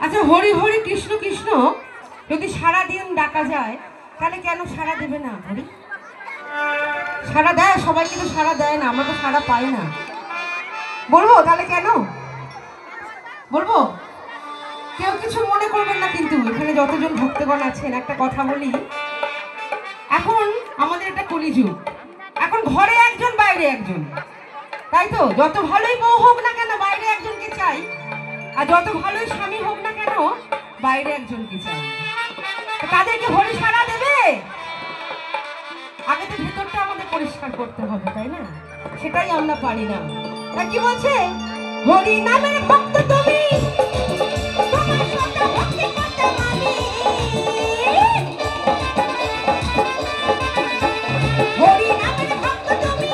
আচ্ছা, হরি হরি কৃষ্ণ কৃষ্ণ যদি সারা দিন ডাকা যায় তাহলে কেন সারা দেবে না? হরি সারা দেয়, সবাই কিন্তু সারা দেয় না, আমরা তো সারা পাই না। বলবো তাহলে কেন বলবো? কেউ কিছু মনে করবেন না কিন্তু, এখানে যতজন ভক্তগণ আছেন একটা কথা বলি, এখন আমাদের একটা কলিযুগ, এখন ঘরে একজন বাইরে একজন, তাই তো? যত ভালোই বউ হোক না কেন বাইরে একজনকে চাই, আর যত ভালোই স্বামী হোক না কেন বাইরে একজনকে চাই। তাদেরকে হরি সারা দেবে? আগে তো ভেতরটা আমাদের পরিষ্কার করতে হবে, তাই না? সেটাই আমরা পারি না। তা কি বলছে? হরি নামের ভক্ত তুমি, তোমার সঙ্গে ভক্তি করতে মানি। হরি নামের ভক্ত তুমি,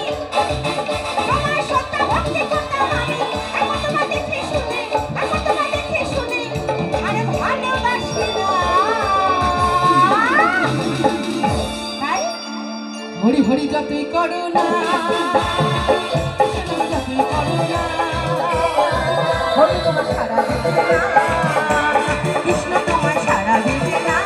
তোমার সঙ্গে ভক্তি করতে মানি। এখন তোমার দেখে শুনে, এখন তোমার দেখে শুনে আরে ভালোবাসি না। তাই হরি হরি যতই করো না, যতই করো না, হরি তোমার সারা দেবে না, কৃষ্ণ তোমার সারা দেবে না।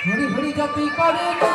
হরি হরি যতই করে না